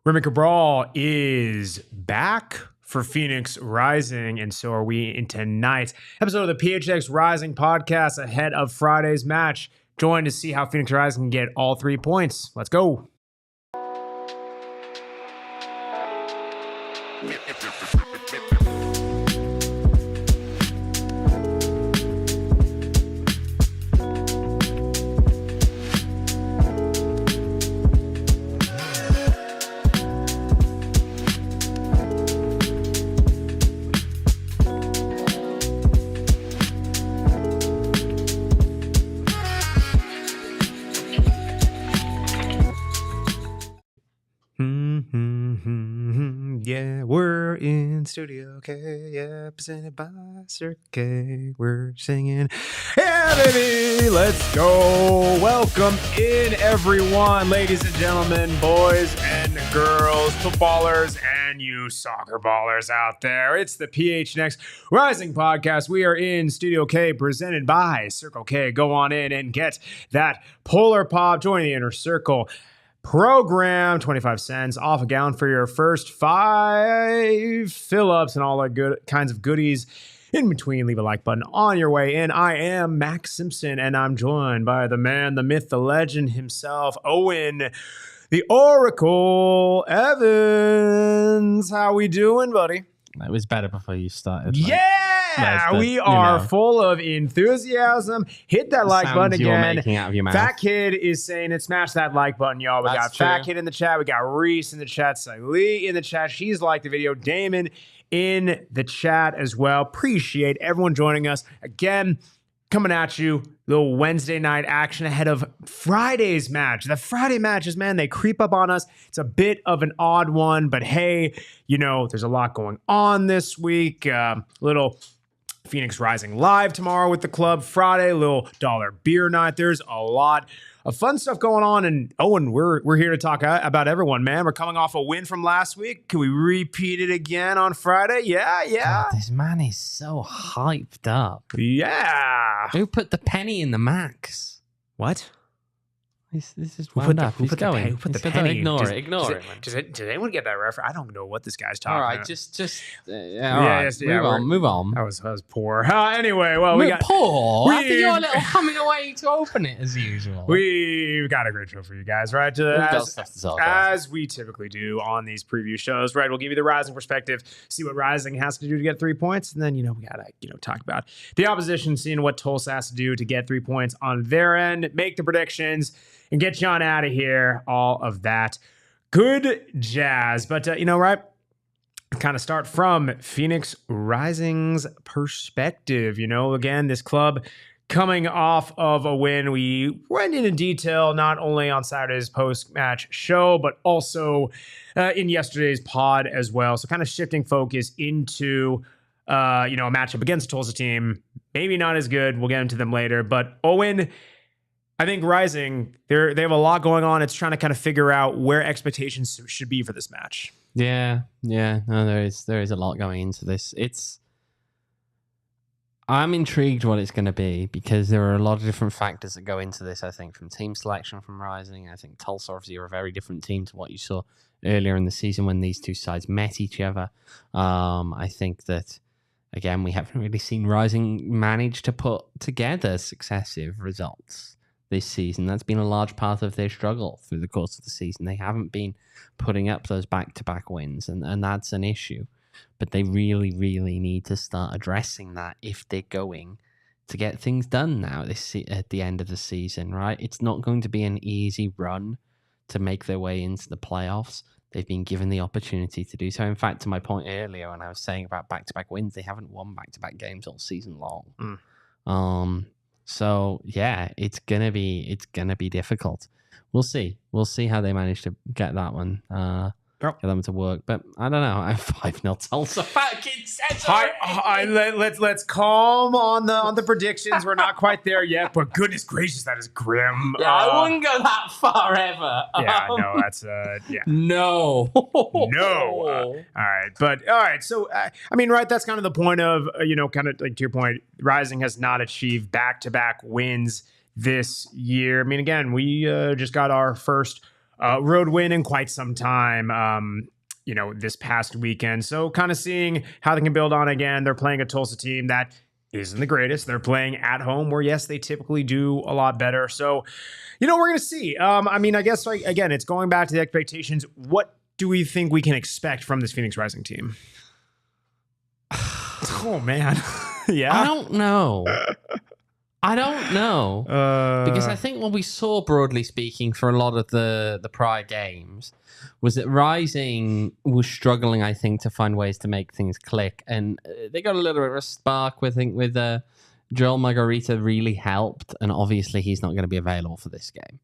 Remi Cabral is back for Phoenix Rising, and so are we in tonight's episode of the PHX Rising podcast ahead of Friday's match. Join to see how Phoenix Rising can get all 3 points. Let's go. Yeah, we're in Studio K, yeah, presented by Sir K. We're singing, yeah, baby, let's go. Welcome in, everyone, ladies and gentlemen, boys and girls, footballers, and you soccer ballers out there. It's the PHX Rising podcast. We are in Studio K, presented by Circle K. Go on in and get that Polar Pop. Join the Inner Circle program, 25 cents off a gallon for your first 5 fill-ups and all that good kinds of goodies in between. Leave a like button on your way in. I am Max Simpson, and I'm joined by the man, the myth, the legend himself, Owain, the Oracle Evans. How we doing, buddy? It was better before you started. We are full of enthusiasm. Hit that like button again. Making out of your mouth. Fat Kid is saying it. Smash that like button, y'all. We got Fat Kid in the chat. We got Reese in the chat. Lee in the chat. She's liked the video. Damon in the chat as well. Appreciate everyone joining us again. Coming at you, little Wednesday night action ahead of Friday's match. The Friday matches, man, they creep up on us. It's a bit of an odd one, but hey, you know, there's a lot going on this week. Little Phoenix Rising live tomorrow with the club. Friday, little dollar beer night. There's a lot of fun stuff going on. And Owen, we're here to talk about everyone, man. We're coming off a win from last week. Can we repeat it again on Friday? Yeah. God, this man is so hyped up. Yeah. Who put the penny in the max? What? This is wound up. He's going. Who put the penny? Ignore it. Ignore it, man. Did anyone get that reference? I don't know what this guy's talking about. All right, move on. That was poor. Anyway, well, we got poor. After your little coming away to open it as usual. We've got a great show for you guys, right? As we typically do on these preview shows, right? We'll give you the Rising perspective, see what Rising has to do to get 3 points, and then we gotta talk about the opposition, seeing what Tulsa has to do to get 3 points on their end, make the predictions, and get you on out of here. All of that good jazz. But, right? Kind of start from Phoenix Rising's perspective. Again, this club coming off of a win. We went into detail not only on Saturday's post-match show, but also in yesterday's pod as well. So kind of shifting focus into, a matchup against a Tulsa team. Maybe not as good. We'll get into them later. But Owen, I think Rising, they have a lot going on. It's trying to kind of figure out where expectations should be for this match. Yeah. No, there is a lot going into this. I'm intrigued what it's going to be because there are a lot of different factors that go into this. I think from team selection from Rising. I think Tulsa obviously are a very different team to what you saw earlier in the season when these two sides met each other. I think that, again, we haven't really seen Rising manage to put together successive results this season. That's been a large part of their struggle through the course of the season. They haven't been putting up those back-to-back wins, and that's an issue. But they really, really need to start addressing that if they're going to get things done now at the end of the season, right? It's not going to be an easy run to make their way into the playoffs. They've been given the opportunity to do so. In fact, to my point earlier when I was saying about back-to-back wins, they haven't won back-to-back games all season long. So yeah, it's gonna be difficult. We'll see how they manage to get that one. Get them to work, but I don't know. I'm 5-0 Tulsa. Let's calm on the predictions. We're not quite there yet, but goodness gracious, that is grim. Yeah, I wouldn't go that far ever. Yeah, no, that's yeah. No. All right. So right, that's kind of the point of kind of like to your point. Rising has not achieved back-to-back wins this year. Again, we just got our first road win in quite some time. This past weekend. So kind of seeing how they can build on again. They're playing a Tulsa team that isn't the greatest. They're playing at home where, yes, they typically do a lot better. So, we're going to see. I guess, again, it's going back to the expectations. What do we think we can expect from this Phoenix Rising team? Oh, man. Yeah. I don't know. Because I think what we saw, broadly speaking, for a lot of the prior games was that Rising was struggling, I think, to find ways to make things click. And they got a little bit of a spark, with Jearl Margaritha really helped. And obviously, he's not going to be available for this game.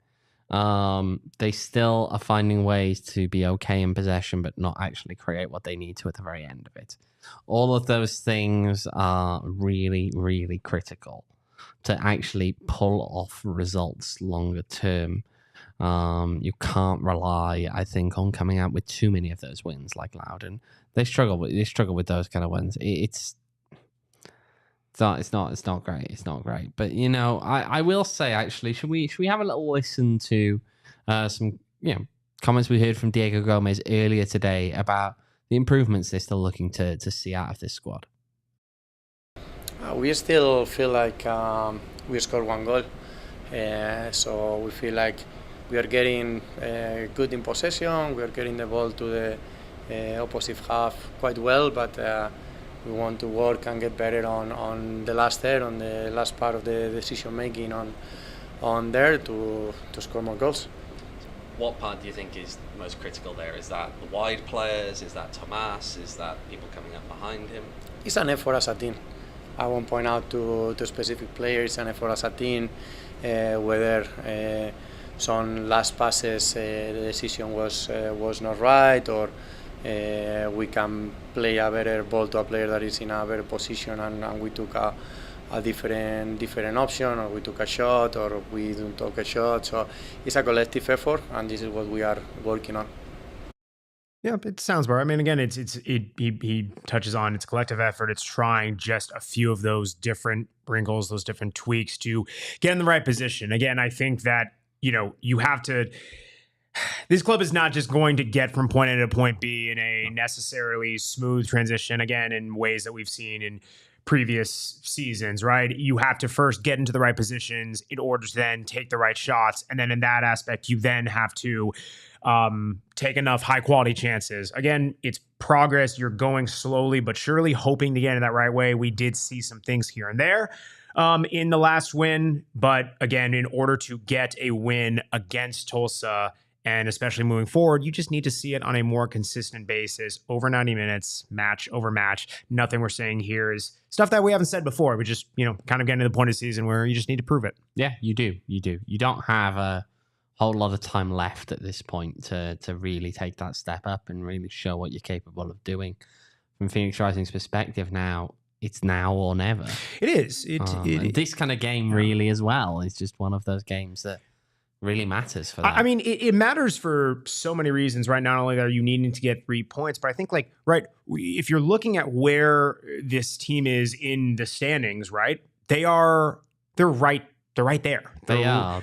They still are finding ways to be okay in possession, but not actually create what they need to at the very end of it. All of those things are really, really critical to actually pull off results longer term. You can't rely, I think, on coming out with too many of those wins like Loudon. They struggle with those kind of wins. It's not great. It's not great. But I will say, actually, should we have a little listen to some comments we heard from Diego Gomez earlier today about the improvements they're still looking to see out of this squad? We still feel like we scored one goal, so we feel like we are getting good in possession. We are getting the ball to the opposite half quite well, but we want to work and get better on the last third, on the last part of the decision making on there to score more goals. What part do you think is most critical there? Is that the wide players? Is that Tomas? Is that people coming up behind him? It's an effort as a team. I won't point out to specific players, an effort as a team, whether some last passes the decision was not right, or we can play a better ball to a player that is in a better position and we took a different option, or we took a shot, or we didn't take a shot. So it's a collective effort, and this is what we are working on. Yeah, it sounds better. I mean, again, he touches on it's collective effort. It's trying just a few of those different wrinkles, those different tweaks to get in the right position. Again, I think that, you have to, this club is not just going to get from point A to point B in a necessarily smooth transition, again, in ways that we've seen in previous seasons, right? You have to first get into the right positions in order to then take the right shots. And then in that aspect, you then have to take enough high quality chances. Again, it's progress. You're going slowly but surely, hoping to get in that right way. We did see some things here and there in the last win, but again, in order to get a win against Tulsa, and especially moving forward, you just need to see it on a more consistent basis over 90 minutes, match over match. Nothing we're saying here is stuff that we haven't said before. We just, kind of getting to the point of the season where you just need to prove it. Yeah, you do. You don't have a whole lot of time left at this point to really take that step up and really show what you're capable of doing. From Phoenix Rising's perspective now, it's now or never. It is. This kind of game really as well is just one of those games that really matters for that. I mean, it matters for so many reasons, right? Not only are you needing to get 3 points, but I think if you're looking at where this team is in the standings, right? They're right there. They are.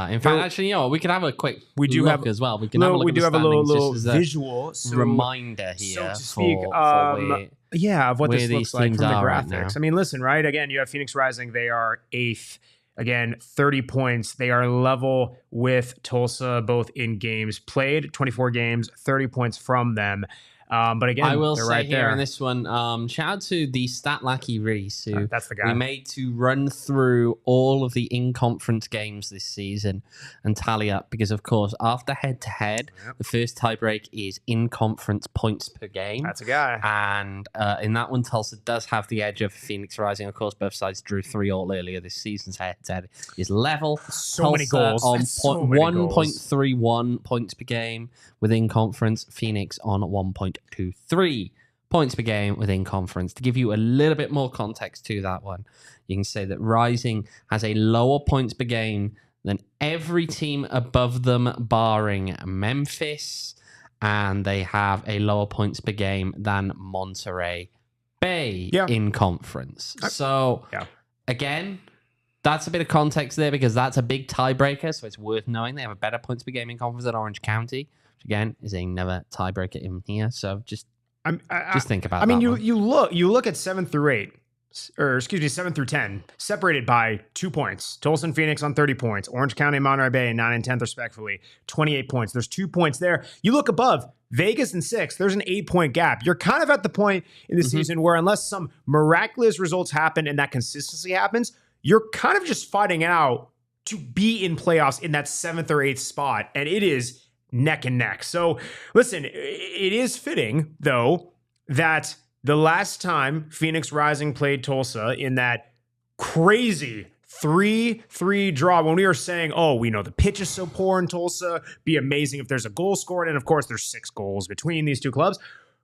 In fact, actually, we could have a quick look as well. We can have a look we at do the have a little just as visual reminder here, so to speak, of what this looks like from the graphics. Right, I mean, listen, right? Again, you have Phoenix Rising. They are 8th. Again, 30 points. They are level with Tulsa, both in games played, 24 games, 30 points from them. But again, I will they're say right here there. in this one, shout out to the stat lucky Reese, who that's the guy we made to run through all of the in-conference games this season and tally up, because of course, after head-to-head, the first tiebreak is in-conference points per game. That's a guy. And in that one, Tulsa does have the edge of Phoenix Rising. Of course, both sides drew 3-all earlier this season's head-to-head is level. So many Tulsa goals. on 1.31 points per game within conference. Phoenix on 1.23 points per game within conference. To give you a little bit more context to that one, you can say that Rising has a lower points per game than every team above them, barring Memphis, and they have a lower points per game than Monterey Bay in conference. So, again, That's a bit of context there because that's a big tiebreaker, so it's worth knowing. They have a better points per game in conference at Orange County, which again is another tiebreaker in here. So just think about. I mean, you look at 7 through 8. Or excuse me, 7 through 10, separated by 2 points. Tulsa and Phoenix on 30 points. Orange County and Monterey Bay 9 and 10th respectively, 28 points. There's 2 points there. You look above, Vegas and 6, there's an 8-point gap. You're kind of at the point in the season where unless some miraculous results happen and that consistency happens, you're kind of just fighting out to be in playoffs in that 7th or 8th spot. And it is neck and neck. So listen, it is fitting though that the last time Phoenix Rising played Tulsa in that crazy 3-3 draw, when we were saying, oh, we know the pitch is so poor in Tulsa, be amazing if there's a goal scored. And of course, there's 6 goals between these two clubs.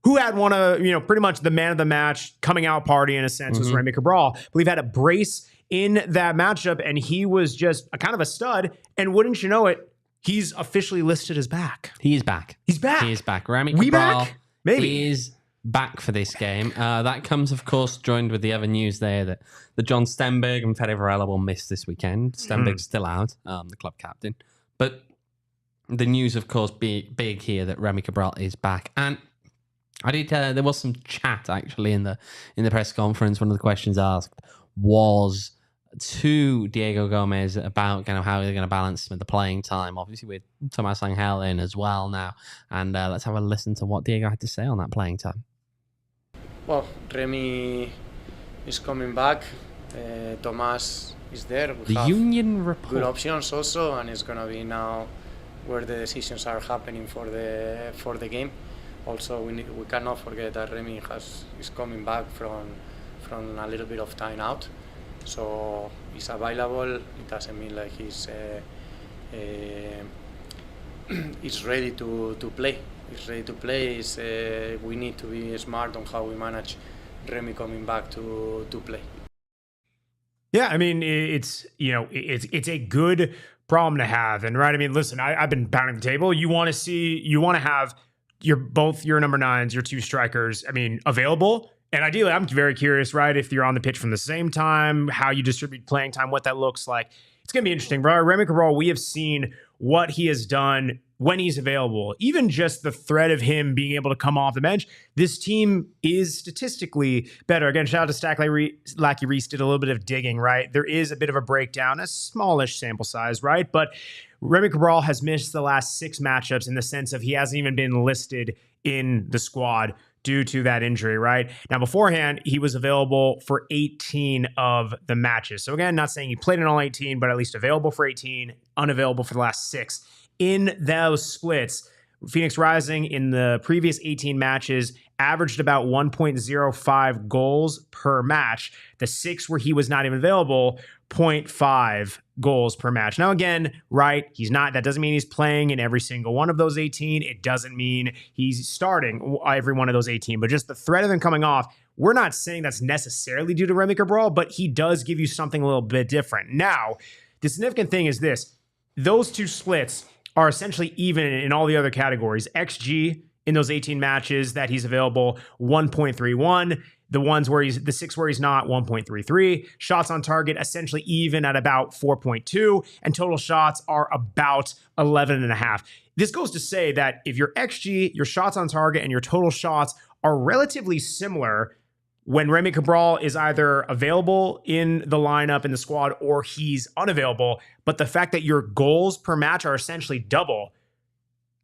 Who had one of, pretty much the man of the match coming out party in a sense was Remi Cabral. I believe had a brace in that matchup, and he was just a kind of a stud. And wouldn't you know it, he's officially listed as back. He is back. He's back. He is back. Remi Cabral back? Maybe. is back for this game. That comes, of course, joined with the other news there that John Stenberg and Fede Varela will miss this weekend. Stenberg's still out, the club captain. But the news, of course, big here that Remi Cabral is back. And I did. There was some chat actually in the press conference. One of the questions asked was to Diego Gomez about kind of how they're going to balance some of the playing time, obviously with Tomas Angel in as well now. And let's have a listen to what Diego had to say on that playing time. Well, Remi is coming back. Tomas is there. We have Union report. Good options also, and it's going to be now where the decisions are happening for the game. Also, we cannot forget that Remi is coming back from a little bit of time out. So he's available. It doesn't mean like he's ready to play. He's ready to play. We need to be smart on how we manage Remi coming back to play. Yeah, I mean it's a good problem to have, and right. I mean, listen, I've been pounding the table. You want to have your number 9s, your 2 strikers. I mean, available. And ideally, I'm very curious, right, if you're on the pitch from the same time, how you distribute playing time, what that looks like. It's going to be interesting. Bro, Remi Cabral, we have seen what he has done when he's available. Even just the threat of him being able to come off the bench, this team is statistically better. Again, shout out to Stack Lackey Reese, did a little bit of digging, right? There is a bit of a breakdown, a smallish sample size, right? But Remi Cabral has missed the last 6 matchups in the sense of he hasn't even been listed in the squad due to that injury, right? Now, beforehand, he was available for 18 of the matches. So again, not saying he played in all 18, but at least available for 18, unavailable for the last 6. In those splits, Phoenix Rising in the previous 18 matches averaged about 1.05 goals per match. The 6 where he was not even available, 0.5 goals per match. Now again, right, that doesn't mean he's playing in every single one of those 18. It doesn't mean he's starting every one of those 18, but just the threat of him coming off, we're not saying that's necessarily due to Remi Cabral, but he does give you something a little bit different. Now, the significant thing is this. Those 2 splits are essentially even in all the other categories. XG in those 18 matches that he's available, 1.31. The 6 where he's not, 1.33. Shots on target, essentially even at about 4.2. And total shots are about 11.5. This goes to say that if your XG, your shots on target, and your total shots are relatively similar when Remi Cabral is either available in the lineup in the squad or he's unavailable, but the fact that your goals per match are essentially double,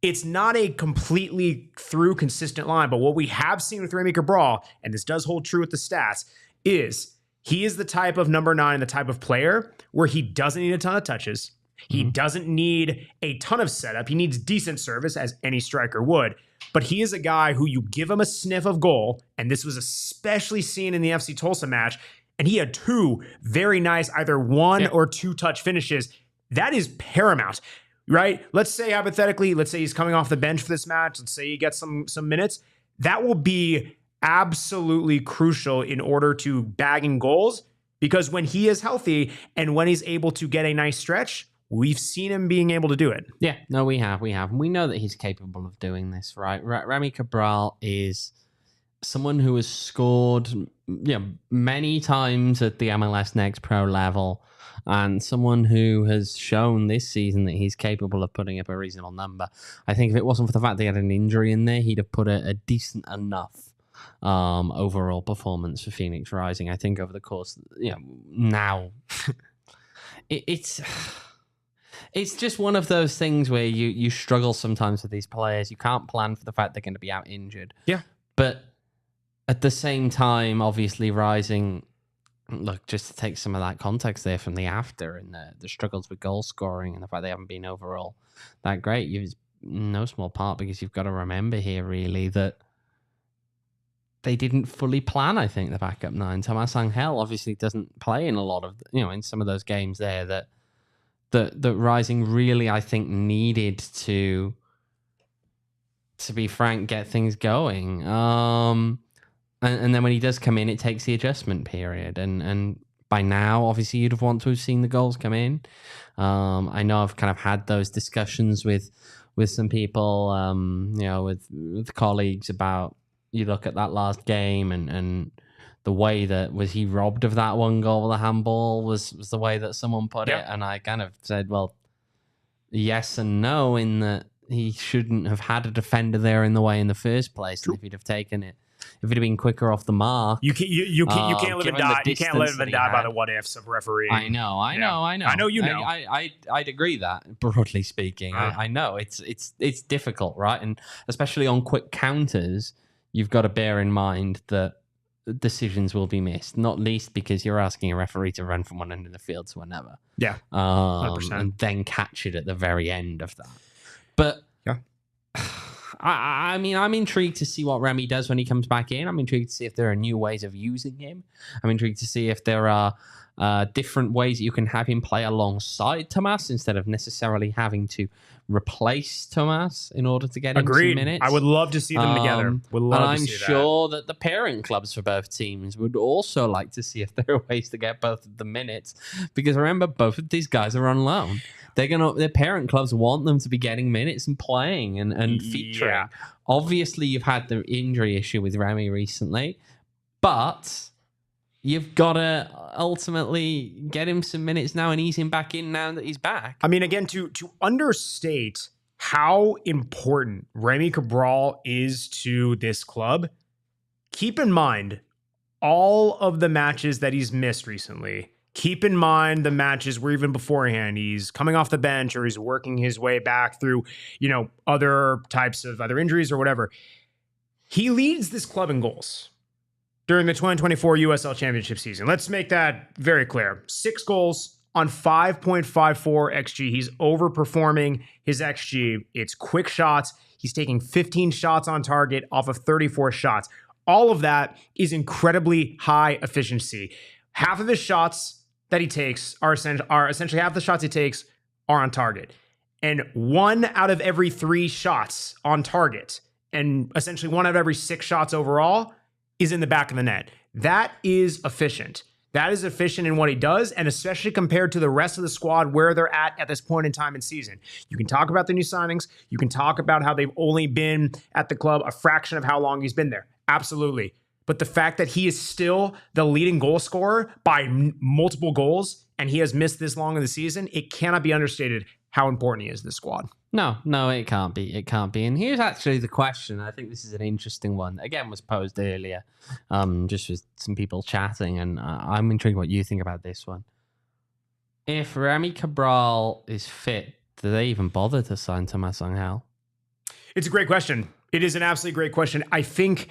it's not a completely through consistent line. But what we have seen with Remi Cabral, and this does hold true with the stats, is he is the type of number 9, the type of player where he doesn't need a ton of touches. He doesn't need a ton of setup. He needs decent service, as any striker would. But he is a guy who you give him a sniff of goal, and this was especially seen in the FC Tulsa match, and he had 2 very nice either 1 or 2 touch finishes. That is paramount, right? Let's say hypothetically, he's coming off the bench for this match. Let's say he gets some minutes. That will be absolutely crucial in order to bagging goals, because when he is healthy and when he's able to get a nice stretch, we've seen him being able to do it. Yeah, no, we have. We know that he's capable of doing this, right? Remi Cabral is someone who has scored many times at the MLS Next Pro level. and someone who has shown this season that he's capable of putting up a reasonable number. I think if it wasn't for the fact they had an injury in there, he'd have put a decent enough overall performance for Phoenix Rising. I think over the course, now it's just one of those things where you struggle sometimes with these players. You can't plan for the fact they're going to be out injured. Yeah, but at the same time, obviously Rising. Look, just to take some of that context there from the after and the struggles with goal scoring and the fact they haven't been overall that great, it's no small part because you've got to remember here really that they didn't fully plan, I think, the backup nine. Tomas Angel obviously doesn't play in a lot of, in some of those games there that Rising really, I think, needed to be frank, get things going. And then when he does come in, it takes the adjustment period. And by now, obviously, you'd have wanted to have seen the goals come in. I know I've kind of had those discussions with some people, with colleagues about, you look at that last game and the way that was he robbed of that one goal with a handball was the way that someone put it. And I kind of said, well, yes and no, in that he shouldn't have had a defender there in the way in the first place. And if he'd have taken it, if it had been quicker off the mark, you can't live and die. You can't live and die by the what ifs of refereeing. I know. I know. I'd agree that, broadly speaking. I know it's difficult, right? And especially on quick counters, you've got to bear in mind that decisions will be missed. Not least because you're asking a referee to run from one end of the field to another. Yeah, and then catch it at the very end of that. But yeah. I mean, I'm intrigued to see what Remi does when he comes back in. I'm intrigued to see if there are new ways of using him. I'm intrigued to see if there are different ways that you can have him play alongside Tomas instead of necessarily having to replace Tomas in order to get him some minutes. I would love to see them together. I'm sure that the parent clubs for both teams would also like to see if there are ways to get both of the minutes. Because remember, both of these guys are on loan. Their parent clubs want them to be getting minutes and playing and featuring. Yeah. Obviously, you've had the injury issue with Remi recently, but you've got to ultimately get him some minutes now and ease him back in now that he's back. I mean, again, to understate how important Remi Cabral is to this club, keep in mind all of the matches that he's missed recently. Keep in mind the matches where even beforehand he's coming off the bench or he's working his way back through, other types of other injuries or whatever. He leads this club in goals during the 2024 USL Championship season. Let's make that very clear. 6 goals on 5.54 XG. He's overperforming his XG. It's quick shots. He's taking 15 shots on target off of 34 shots. All of that is incredibly high efficiency. Half of his shots that he takes are essentially half the shots he takes are on target. And 1 out of every 3 shots on target, and essentially 1 out of every 6 shots overall, is in the back of the net. That is efficient. That is efficient in what he does, and especially compared to the rest of the squad where they're at this point in time in season. You can talk about the new signings. You can talk about how they've only been at the club a fraction of how long he's been there. Absolutely. But the fact that he is still the leading goal scorer by multiple goals, and he has missed this long in the season, it cannot be understated how important he is to the squad. No, it can't be. It can't be. And here's actually the question. I think this is an interesting one. Again, was posed earlier, just with some people chatting, and I'm intrigued what you think about this one. If Remi Cabral is fit, do they even bother to sign Tomas Angel? It's a great question. It is an absolutely great question. I think...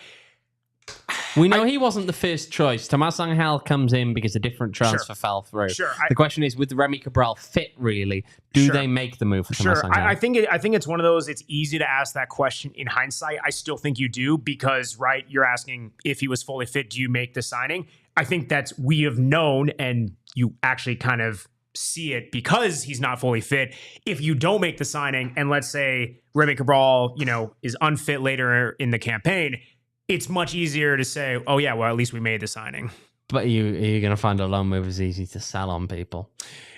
We know he wasn't the first choice. Tomas Angel comes in because a different transfer fell through. Sure. The question is, with Remi Cabral fit, really, do they make the move for Tomas Angel? I think it's one of those, it's easy to ask that question in hindsight. I still think you do because, right, you're asking if he was fully fit, do you make the signing? I think that's, we have known, and you actually kind of see it because he's not fully fit. If you don't make the signing, and let's say Remi Cabral, is unfit later in the campaign, it's much easier to say, oh yeah, well, at least we made the signing. But are you going to find a loan move as easy to sell on people?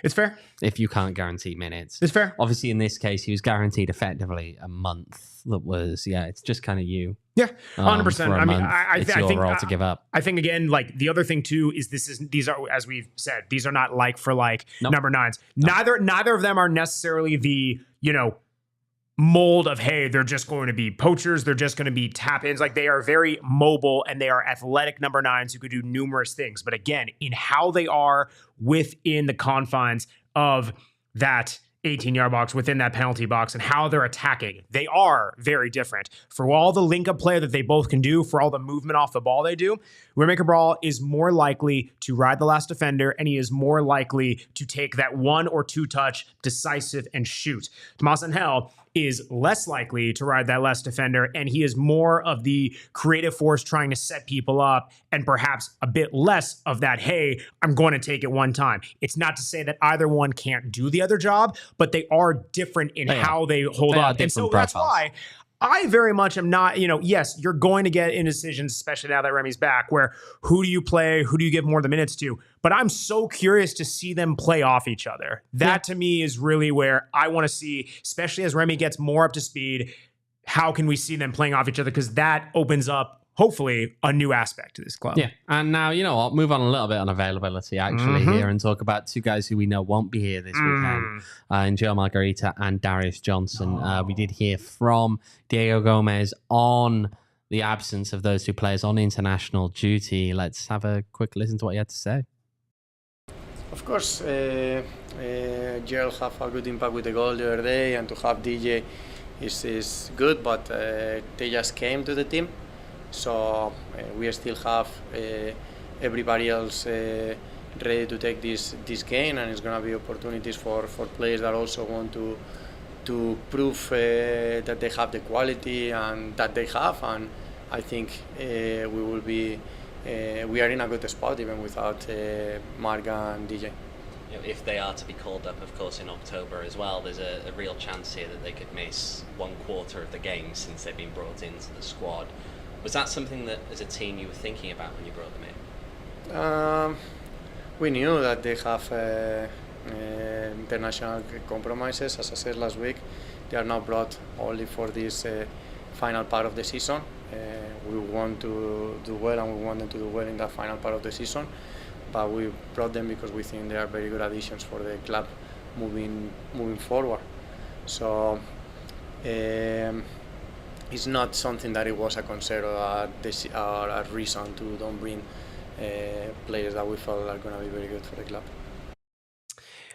It's fair. If you can't guarantee minutes. It's fair. Obviously, in this case, he was guaranteed effectively a month. That was, it's just kind of you Yeah, 100%. I mean, it's your role to give up. I think again, like the other thing too is these are, as we've said, these are not like for like number 9s. Nope. Neither of them are necessarily the mold of, hey, they're just going to be poachers, they're just going to be tap-ins. Like they are very mobile and they are athletic number 9s who could do numerous things. But again, in how they are within the confines of that 18-yard box, within that penalty box, and how they're attacking, they are very different. For all the link-up play that they both can do, for all the movement off the ball they do, Remi Cabral is more likely to ride the last defender, and he is more likely to take that 1 or 2 touch, decisive, and shoot. Tomas Angel is less likely to ride that last defender, and he is more of the creative force trying to set people up, and perhaps a bit less of that, hey, I'm going to take it one time. It's not to say that either one can't do the other job, but they are different in how they hold up. And so that's why I very much am not, yes, you're going to get indecisions, especially now that Remi's back, where who do you play? Who do you give more of the minutes to? But I'm so curious to see them play off each other. That to me is really where I want to see, especially as Remi gets more up to speed, how can we see them playing off each other? Because that opens up, hopefully, a new aspect to this club. Yeah, and now, I'll move on a little bit on availability, actually, here, and talk about 2 guys who we know won't be here this weekend, in Jearl Margaritha and Darius Johnson. We did hear from Diego Gomez on the absence of those 2 players on international duty. Let's have a quick listen to what he had to say. Of course, Jearl have a good impact with the goal the other day, and to have DJ is good, but they just came to the team. So we still have everybody else ready to take this game, and it's going to be opportunities for players that also want to prove that they have the quality and that they have. And I think we are in a good spot even without Marga and DJ. If they are to be called up, of course, in October as well, there's a real chance here that they could miss 1/4 of the game since they've been brought into the squad. Was that something that, as a team, you were thinking about when you brought them in? We knew that they have international compromises. As I said last week, they are not brought only for this final part of the season. We want to do well, and we want them to do well in that final part of the season. But we brought them because we think they are very good additions for the club moving forward. So. It's not something that it was a concern or a reason to don't bring players that we felt are going to be very good for the club.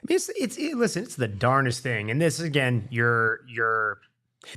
Listen, it's the darndest thing. And this, again,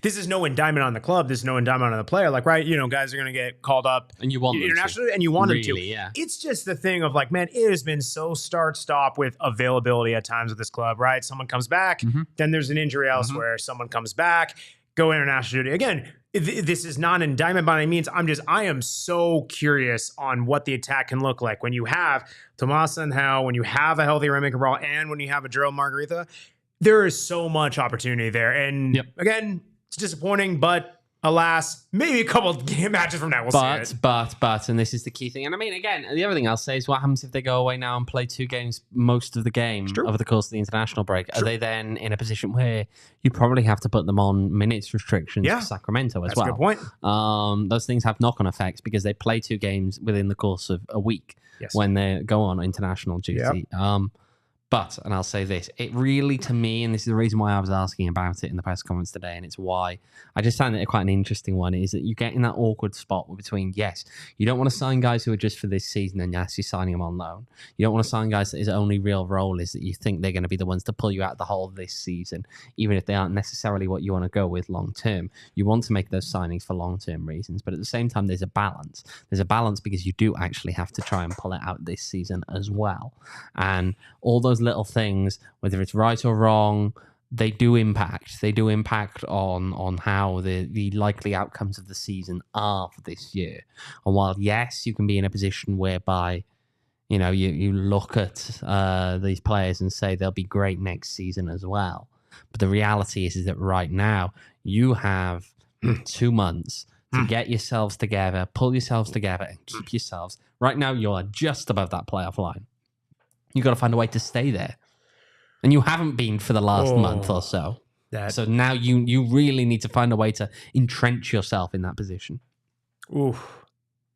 this is no indictment on the club. This is no indictment on the player. Like, right, guys are going to get called up and you want internationally, and you want them to. Yeah. It's just the thing of like, man, it has been so start-stop with availability at times with this club, right? Someone comes back, then there's an injury elsewhere. Someone comes back, go international duty. Again, this is not an indictment by any means. I am so curious on what the attack can look like when you have Tomas Angel, when you have a healthy Remi Cabral, and when you have a Jearl Margaritha. There is so much opportunity there. And again, it's disappointing, but alas, maybe a couple of game matches from now we'll see it. But, and this is the key thing. And I mean, again, the other thing I'll say is what happens if they go away now and play 2 games most of the game over the course of the international break? Are they then in a position where you probably have to put them on minutes restrictions for Sacramento as well? That's a good point. Those things have knock-on effects because they play 2 games within the course of a week when they go on international duty. But, and I'll say this, it really, to me, and this is the reason why I was asking about it in the press conference today, and it's why I just found it quite an interesting one, is that you get in that awkward spot between, yes, you don't want to sign guys who are just for this season, and yes, you're signing them on loan. You don't want to sign guys that his only real role is that you think they're going to be the ones to pull you out of the hole this season, even if they aren't necessarily what you want to go with long term. You want to make those signings for long-term reasons, but at the same time, there's a balance. There's a balance because you do actually have to try and pull it out this season as well. And all those little things, whether it's right or wrong, they do impact. They do impact on how the likely outcomes of the season are for this year. And while, yes, you can be in a position whereby, you look at these players and say they'll be great next season as well. But the reality is that right now, you have 2 months to get yourselves together, pull yourselves together, and keep yourselves. Right now, you are just above that playoff line. You've got to find a way to stay there. And you haven't been for the last month or so. So now you really need to find a way to entrench yourself in that position. Ooh,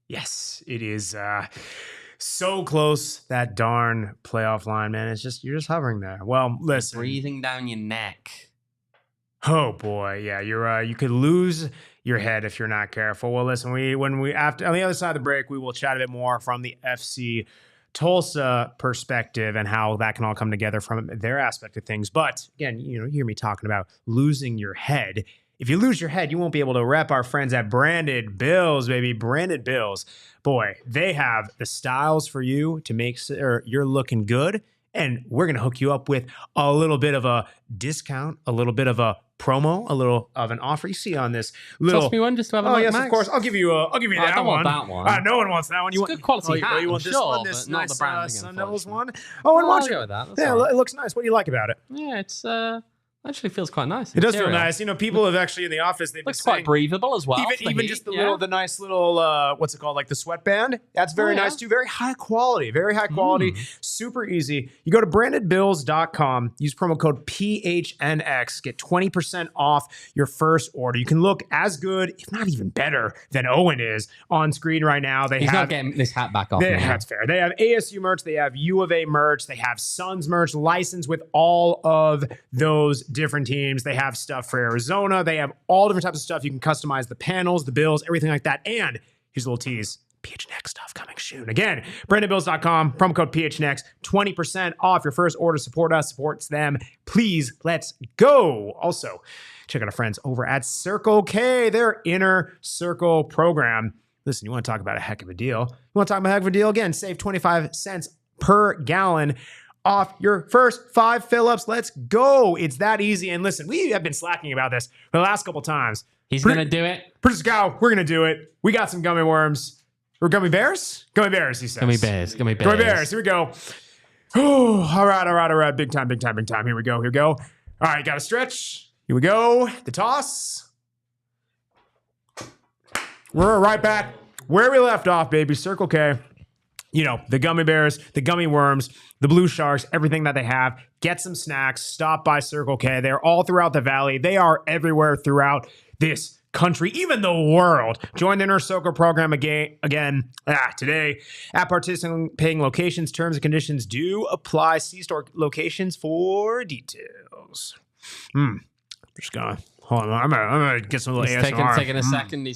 yes, it is so close. That darn playoff line, man. It's just, you're just hovering there. Well, listen. Breathing down your neck. Oh boy, yeah, you could lose your head if you're not careful. Well, listen, after on the other side of the break, we will chat a bit more from the FC Tulsa perspective and how that can all come together from their aspect of things. But again, you hear me talking about losing your head. If you lose your head, you won't be able to rep our friends at Branded Bills, baby. Branded Bills. Boy, they have the styles for you to make sure you're looking good. And we're going to hook you up with a little bit of a discount, a little bit of a promo, a little of an offer. You see on this little. Toss me one just to have a look, yes, Max. Of course. I'll give you that one. I don't want that one. No one wants that one. You want good quality hat. You want this sure, one? This not nice the branding, Sun Devils one? Oh, and I'll watch go it. with that. That's Yeah, all right. it looks nice. What do you like about it? Yeah, it's actually feels quite nice. It does feel nice. People have actually in the office. They've looks been quite breathable as well. Even just the nice little what's it called, like the sweatband. That's very nice too. Very high quality. Very high quality. Super easy. You go to brandedbills.com. Use promo code PHNX. Get 20% off your first order. You can look as good, if not even better, than Owain is on screen right now. He's not getting this hat back off. That's fair. They have ASU merch. They have U of A merch. They have Suns merch licensed with all of those different teams. They have stuff for Arizona. They have all different types of stuff. You can customize the panels, the bills, everything like that. And here's a little tease. PHNX stuff coming soon. Again, brandedbills.com, promo code PHNX, 20% off your first order. Support us, supports them. Please, let's go. Also, check out our friends over at Circle K, their Inner Circle program. Listen, you want to talk about a heck of a deal? You want to talk about a heck of a deal? Again, save 25 cents per gallon off your first 5 fill-ups. Let's go. It's that easy. And listen, we have been slacking about this for the last couple times. He's going to do it. Producer Gal, we're going to do it. We got some gummy worms. Or gummy bears? Gummy bears, he says. Gummy bears. Gummy bears. Here we go. Oh, all right. Big time. Here we go. All right, got to stretch. Here we go. The toss. We're right back where we left off, baby. Circle K. The gummy bears, the gummy worms, the blue sharks, everything that they have. Get some snacks. Stop by Circle K. They're all throughout the valley. They are everywhere throughout this country, even the world. Join the Inner Circle program again today at participating locations. Terms and conditions do apply. See store locations for details. Just gonna hold on. I'm gonna get some little ASMR. Taking a second.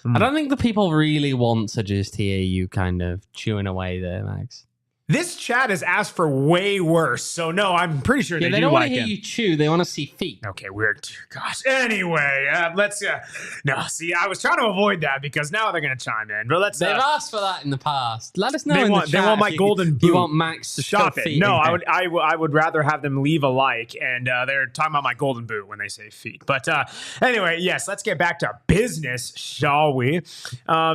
I don't think the people really want to just hear you kind of chewing away there, Max. This chat has asked for way worse, so no, I'm pretty sure they do don't like want to hear you chew. They want to see feet. Okay, weird. Gosh. Anyway, let's. No, see, I was trying to avoid that because now they're going to chime in. But let's. They've asked for that in the past. Let us know in the chat. They want my golden boot. You want Max to stop it? No, I would rather have them leave a like, and they're talking about my golden boot when they say feet. But anyway, yes, let's get back to business, shall we?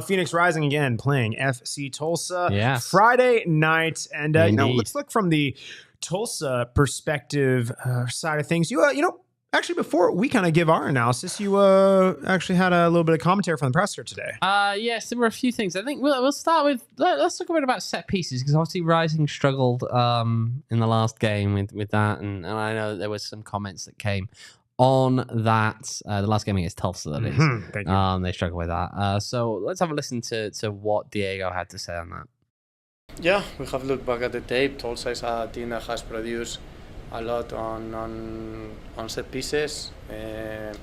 Phoenix Rising again playing FC Tulsa. Yes. Friday night. And let's look from the Tulsa perspective side of things. Actually, before we kind of give our analysis, you actually had a little bit of commentary from the presser today. Yes, there were a few things. I think we'll start with, let's talk a bit about set pieces, because obviously Rising struggled in the last game with that, and I know there was some comments that came on that. The last game against Tulsa, that is. Thank you. They struggled with that. So let's have a listen to what Diego had to say on that. Yeah, we have looked back at the tape. Tulsa is a team that has produced a lot on set pieces, in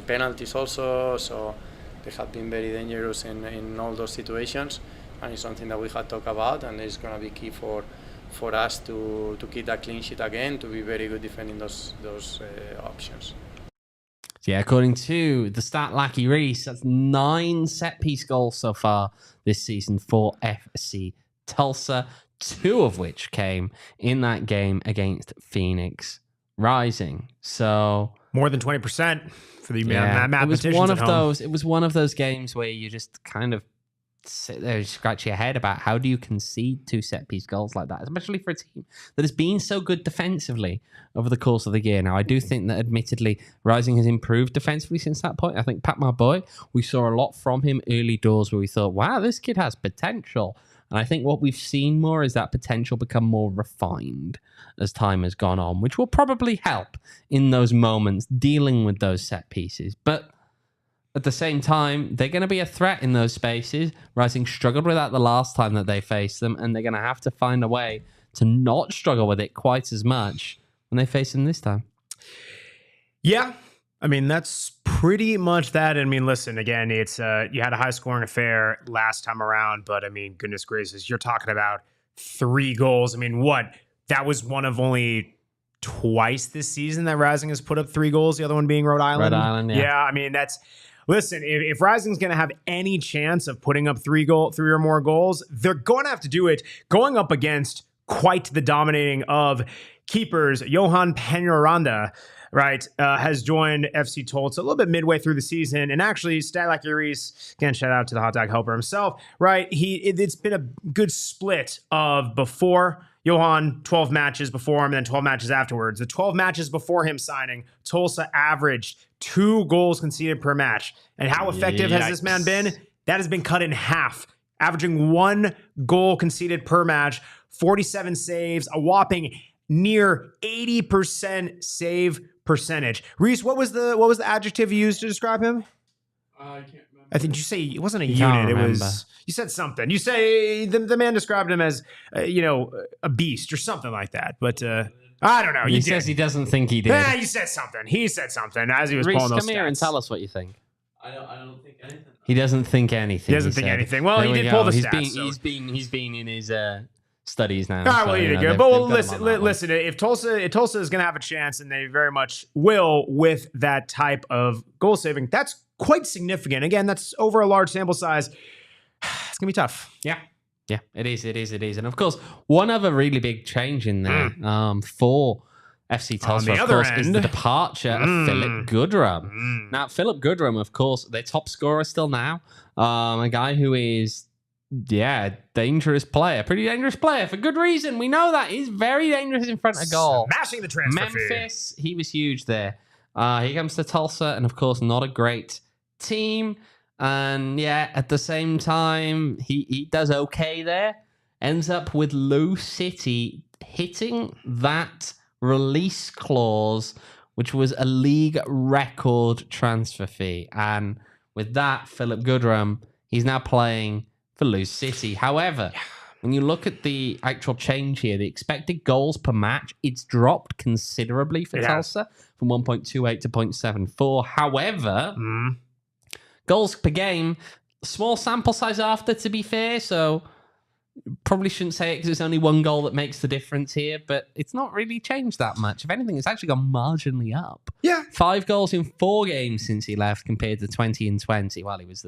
penalties also, so they have been very dangerous in all those situations, and it's something that we had talked about, and it's going to be key for us to keep that clean sheet again, to be very good defending those options. Yeah, according to the stat Lackey Reese, that's 9 set-piece goals so far this season for FC Tulsa, 2 of which came in that game against Phoenix Rising. So more than 20% for the mathematicians It was one of those games where you just kind of sit there and scratch your head about how do you concede 2 set-piece goals like that, especially for a team that has been so good defensively over the course of the year. Now, I do think that admittedly Rising has improved defensively since that point. I think Pat, my boy, we saw a lot from him early doors where we thought, wow, this kid has potential. And I think what we've seen more is that potential become more refined as time has gone on, which will probably help in those moments dealing with those set pieces. But at the same time, they're going to be a threat in those spaces. Rising struggled with that the last time that they faced them, and they're going to have to find a way to not struggle with it quite as much when they face them this time. Yeah. I mean, that's pretty much that. I mean, listen, again, it's you had a high-scoring affair last time around, but I mean, goodness gracious, you're talking about 3 goals. I mean, what? That was one of only twice this season that Rising has put up 3 goals, the other one being Rhode Island. Rhode Island, yeah. Yeah, I mean, listen, if Rising's going to have any chance of putting up 3 or more goals, they're going to have to do it going up against quite the dominating of keepers. Johan Peñaranda, right, has joined FC Tulsa a little bit midway through the season. And actually, Reese, again, shout out to the hot dog helper himself, right? It's been a good split of before Johan, 12 matches before him, and then 12 matches afterwards. The 12 matches before him signing, Tulsa averaged 2 goals conceded per match. And how effective has this man been? That has been cut in half, averaging 1 goal conceded per match, 47 saves, a whopping near 80% save percentage. Reese, what was the adjective you used to describe him? I can't remember. I think you say it wasn't a unit. It was, you said something. You say the man described him as, a beast or something like that. But I don't know. He says he doesn't think he did. Yeah, you said something. He said something as he was Reese, pulling those come here stats. and tell us what you think. I don't think anything. He doesn't think anything. He doesn't think said. anything. Well, There he we did go. pull the He's stats. He's been in his studies now. All right, well, so, you did know, good. they've- But they've got him on that one. listen. If Tulsa is going to have a chance, and they very much will with that type of goal saving, that's quite significant. Again, that's over a large sample size. It's going to be tough. Yeah, it is. And of course, one other really big change in there for FC Tulsa, the of other course, is end. the departure of Philip Goodrum. Now, Philip Goodrum, of course, their top scorer still now. A guy who is, dangerous player. Pretty dangerous player for good reason. We know that. He's very dangerous in front of goal. Smashing the transfer fee. Memphis, he was huge there. He comes to Tulsa, and of course, not a great team. And at the same time, he does okay there. Ends up with Lou City hitting that release clause, which was a league record transfer fee. And with that, Philip Goodrum, he's now playing for Lou City. However, when you look at the actual change here, the expected goals per match, it's dropped considerably for Tulsa from 1.28 to 0.74. However, goals per game, small sample size after, to be fair, so probably shouldn't say it because it's only 1 goal that makes the difference here, but it's not really changed that much. If anything, it's actually gone marginally up. Yeah. 5 goals in 4 games since he left compared to 20 and 20 while he was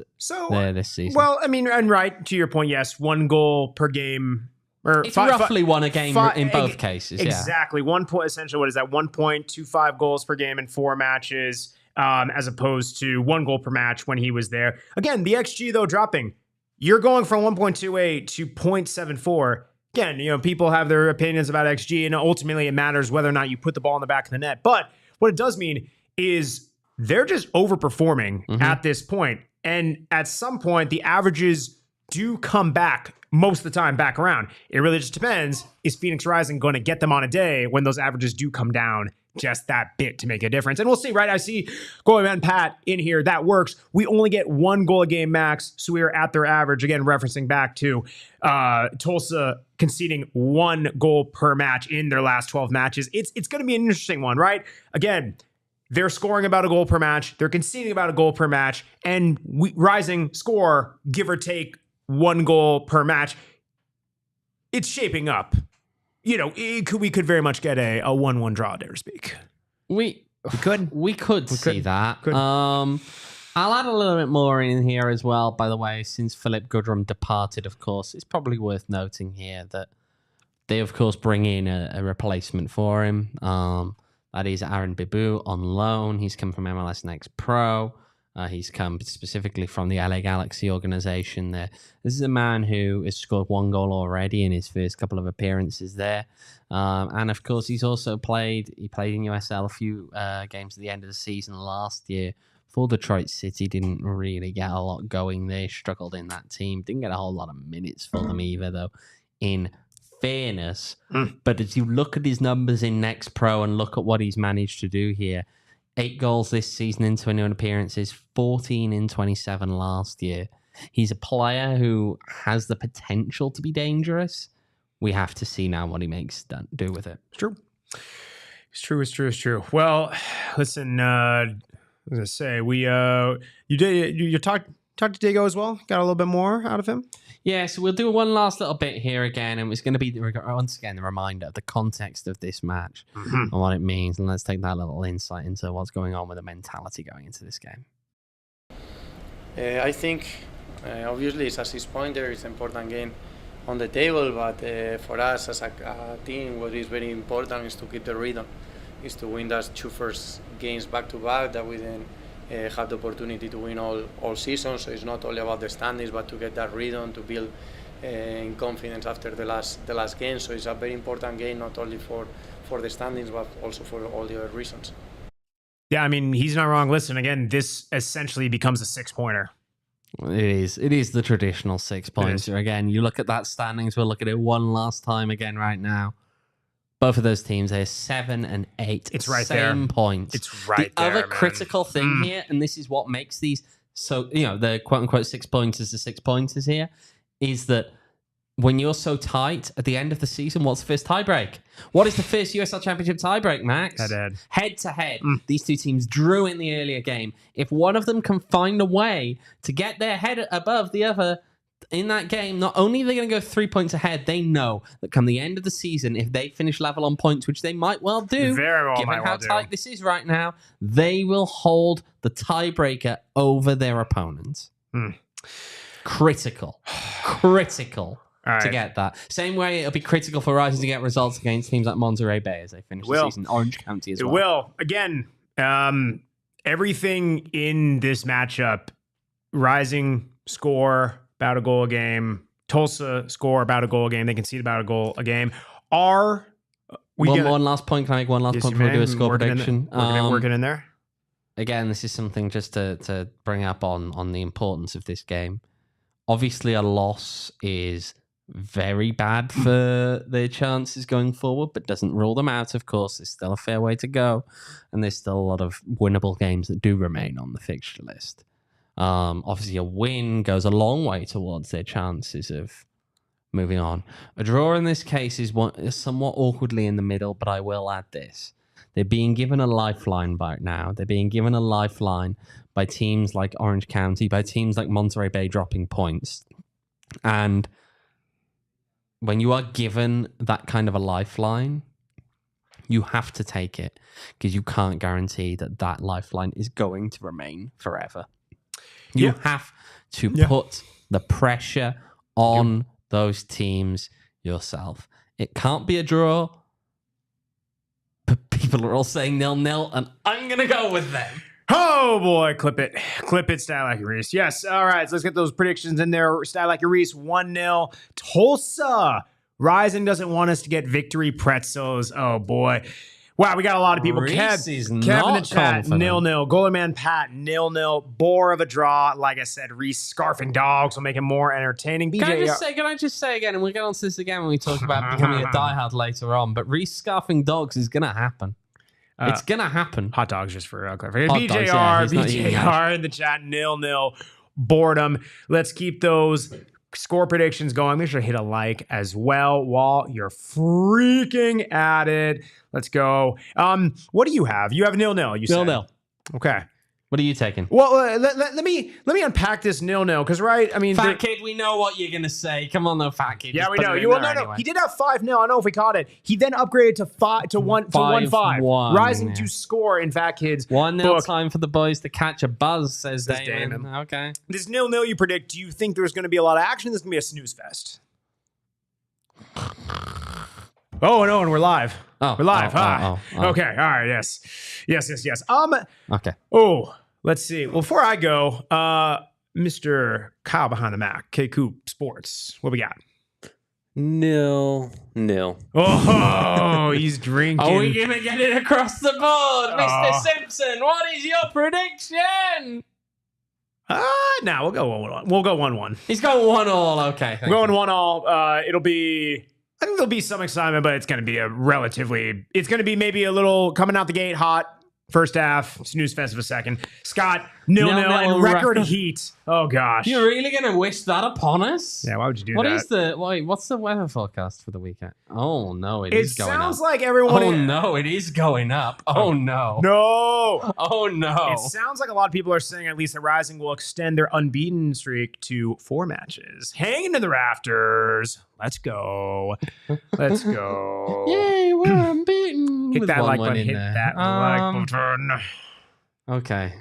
there this season. Well, I mean, and right, to your point, yes, 1 goal per game. Or it's roughly 1 a game in both cases. Exactly. 1 point, essentially, what is that? 1.25 goals per game in 4 matches, as opposed to 1 goal per match when he was there. Again, the XG, though, dropping. You're going from 1.28 to 0.74. Again, people have their opinions about XG, and ultimately it matters whether or not you put the ball in the back of the net. But what it does mean is they're just overperforming at this point. And at some point, the averages do come back most of the time back around. It really just depends. Is Phoenix Rising going to get them on a day when those averages do come down just that bit to make a difference? And we'll see, right? I see Goalkeeping and Pat in here. That works. We only get 1 goal a game max, so we are at their average. Again, referencing back to Tulsa conceding 1 goal per match in their last 12 matches. It's going to be an interesting one, right? Again, they're scoring about a goal per match. They're conceding about a goal per match. And Rising score, give or take, 1 goal per match. It's shaping up. We could very much get a 1-1 draw, dare to speak. We could see that. I'll add a little bit more in here as well, by the way, since Philip Goodrum departed, of course. It's probably worth noting here that they, of course, bring in a replacement for him. That is Aaron Bibu on loan. He's come from MLS Next Pro. He's come specifically from the LA Galaxy organization there. This is a man who has scored 1 goal already in his first couple of appearances there. And of course, he played in USL a few games at the end of the season last year for Detroit City. Didn't really get a lot going there. Struggled in that team. Didn't get a whole lot of minutes for them either, though, in fairness. But as you look at his numbers in Next Pro and look at what he's managed to do here, 8 goals this season in 21 appearances, 14 in 27 last year. He's a player who has the potential to be dangerous. We have to see now what he makes do with it. It's true. It's true. Well, listen, I was gonna say you talked to Diego as well. Got a little bit more out of him. Yeah, so we'll do one last little bit here again, and it's going to be once again the reminder of the context of this match and what it means. And let's take that little insight into what's going on with the mentality going into this game. I think obviously it's a 6-pointer. It's an important game on the table, but for us as a team, what is very important is to keep the rhythm, is to win those 2 first games back to back that we then have the opportunity to win all season. So it's not only about the standings, but to get that rhythm, to build in confidence after the last game. So it's a very important game, not only for the standings, but also for all the other reasons. Yeah, I mean, he's not wrong. Listen, again, this essentially becomes a 6-pointer. It is the traditional 6-pointer. Again, you look at that standings, we'll look at it one last time again right now. Both of those teams are 7 and 8. It's right Same there. points. It's right the there. The other man. critical thing here, and this is what makes these so, the quote unquote 6-pointers the 6-pointers here, is that when you're so tight at the end of the season, what's the first tiebreak? What is the first USL Championship tiebreak, Max? Head to head. These two teams drew in the earlier game. If one of them can find a way to get their head above the other in that game, not only are they going to go 3 points ahead, they know that come the end of the season, if they finish level on points, which they might well do, given how tight this is right now, they will hold the tiebreaker over their opponents. Critical. To get that. Same way it'll be critical for Rising to get results against teams like Monterey Bay as they finish the season. Orange County as well. It will. Again, everything in this matchup, Rising score about a goal a game, Tulsa score about a goal a game, they concede about a goal a game. One last point. Can I make one last point before we do a score prediction? Working in there. Again, this is something just to bring up on the importance of this game. Obviously, a loss is very bad for their chances going forward, but doesn't rule them out, of course. There's still a fair way to go, and there's still a lot of winnable games that do remain on the fixture list. Obviously, a win goes a long way towards their chances of moving on. A draw in this case is somewhat awkwardly in the middle, but I will add this. They're being given a lifeline right now. They're being given a lifeline by teams like Orange County, by teams like Monterey Bay dropping points. And when you are given that kind of a lifeline, you have to take it because you can't guarantee that lifeline is going to remain forever. You have to put the pressure on those teams yourself. It can't be a draw, but people are all saying 0-0, and I'm going to go with them. Oh boy, clip it, Style Like Reese. Yes, all right, so let's get those predictions in there. Style Like Reese, 1-0. Tulsa. Rising doesn't want us to get victory pretzels. Oh boy. Wow, we got a lot of people. Kev in the chat, 0-0. Goalie Man Pat, 0-0. Bore of a draw. Like I said, Reese scarfing dogs will make it more entertaining. Can I just say again, and we'll get on to this again when we talk about becoming a diehard later on, but Reese scarfing dogs is going to happen. It's going to happen. Hot dogs, just for clarification. BJR in the chat, 0-0. Boredom. Let's keep those score predictions going. Make sure to hit a like as well while you're freaking at it. Let's go. What do you have? You have 0-0. You said 0-0. Okay. What are you taking? Well, let me unpack this 0-0 because I mean, Fat Kid, we know what you're gonna say. Come on, though, Fat Kid. Yeah, we know. No. He did have 5-0. I don't know if we caught it. He then upgraded to 1-5, rising to score in Fat Kid's 1-0 time for the boys to catch a buzz, says Damon. Okay. This 0-0 you predict. Do you think there's going to be a lot of action? This is going to be a snooze fest. Oh no, and we're live. We're live. Hi. Okay. All right. Yes. Okay. Oh. Let's see. Well, before I go, Mr. Kyle behind the Mac, K-Coop Sports. What we got? 0-0. Oh, he's drinking. Are we gonna get it across the board, Mr. Simpson? What is your prediction? No, we'll go 1-1. We'll go 1-1. He's going 1-1. Okay, we're going 1-1. It'll be. I think there'll be some excitement, but it's going to be maybe a little coming out the gate hot. First half, snooze fest of a second. Scott, 0-0 and record heat. Oh, gosh. You're really going to wish that upon us? Yeah, why would you do that? What's the weather forecast for the weekend? Oh, no, it is going up. It sounds like everyone... Oh, no, it is going up. Oh, no. No. Oh, no. It sounds like a lot of people are saying at least that Rising will extend their unbeaten streak to 4 matches. Hanging to the rafters. Let's go. Let's go. Yay, we're unbeaten. Hit that like button. Hit that like button. Okay,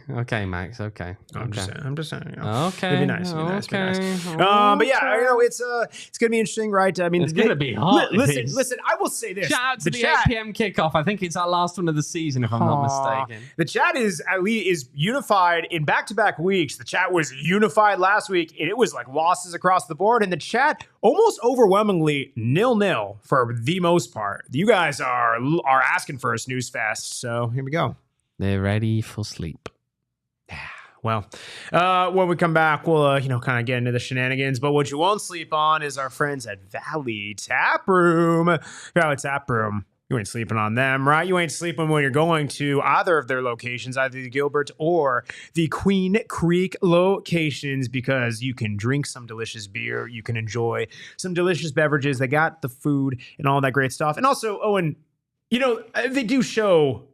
Max. Okay. I'm just saying. You know. Okay. It'd be nice. Okay. But yeah, it's gonna be interesting, right? I mean, it's gonna be hot. Listen. I will say this. Shout out to the 8 p.m. kickoff. I think it's our last one of the season, if I'm not mistaken. The chat is unified in back-to-back weeks. The chat was unified last week, and it was like losses across the board. And the chat almost overwhelmingly 0-0 for the most part. You guys are asking for a snooze fest, so here we go. They're ready for sleep. Well, when we come back, we'll kind of get into the shenanigans. But what you won't sleep on is our friends at Valley Tap Room. Valley Tap Room. You ain't sleeping on them, right? You ain't sleeping when you're going to either of their locations, either the Gilbert or the Queen Creek locations, because you can drink some delicious beer. You can enjoy some delicious beverages. They got the food and all that great stuff. And also, Owen, they do show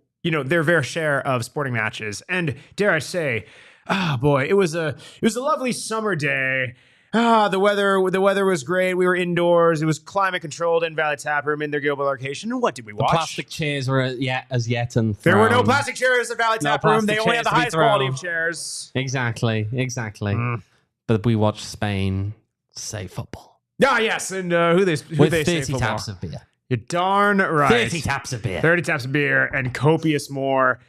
their fair share of sporting matches. And dare I say, boy, it was a lovely summer day. The weather was great. We were indoors. It was climate controlled in Valley Tap Room in their Gilbert location. And what did we watch? The plastic chairs were as yet unthrown. There were no plastic chairs at Valley Tap Room. They only had the highest quality of chairs. Exactly. But we watched Spain say football. Yes, and who they say football. With 30 taps of beer. You're darn right. 30 taps of beer. 30 taps of beer and copious more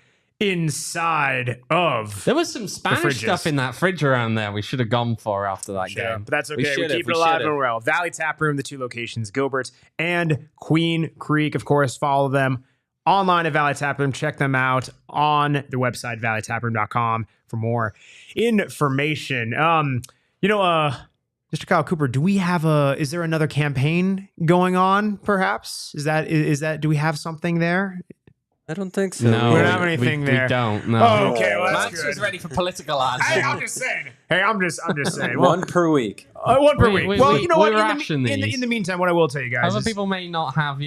inside of There was some Spanish stuff in that fridge around there we should have gone for after that game. But that's okay. We keep it alive and well. Valley Tap Room, the 2 locations, Gilbert and Queen Creek. Of course, follow them online at Valley Tap Room. Check them out on their website, valleytaproom.com, for more information. Mr. Kyle Cooper, is there another campaign going on, perhaps? Do we have something there? I don't think so. No, we don't have anything there. We don't, no. Oh, okay, well, that's Max good. was ready for political ads. I'm just saying. Hey, I'm just saying. One per week. One per week. Well, you know what? In the meantime, what I will tell you guys Other people may not have,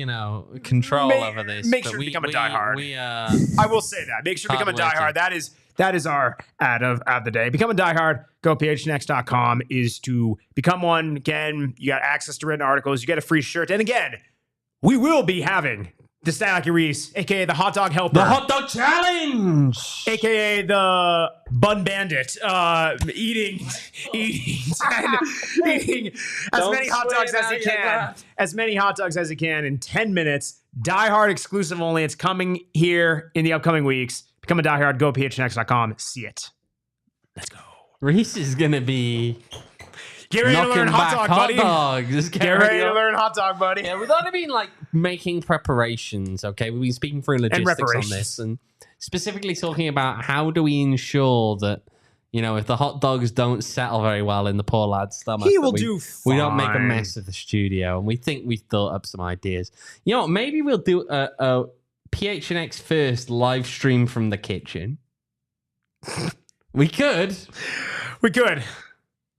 control over this. Make sure to become a diehard. I will say that. Make sure to become a diehard. That is our ad of the day. Become a diehard. GoPHNX.com is to become one. Again, you got access to written articles. You get a free shirt. And again, we will be having the Stacky Reese, a.k.a. the Hot Dog Helper. The Hot Dog Challenge! A.k.a. the Bun Bandit. Eating as many hot dogs as he can. As many hot dogs as he can in 10 minutes. Die Hard exclusive only. It's coming here in the upcoming weeks. Become a diehard. Go phnx.com. See it. Let's go. Reese is going to be... Get ready to learn hot dog, buddy. Dogs. Get ready to learn hot dog, buddy. Yeah, we've only been making preparations, okay? We've been speaking through logistics on this and specifically talking about how do we ensure that, if the hot dogs don't settle very well in the poor lad's stomach, he will do fine. We don't make a mess of the studio. And we think we've thought up some ideas. You know what? Maybe we'll do a PHNX first live stream from the kitchen. We could. We could.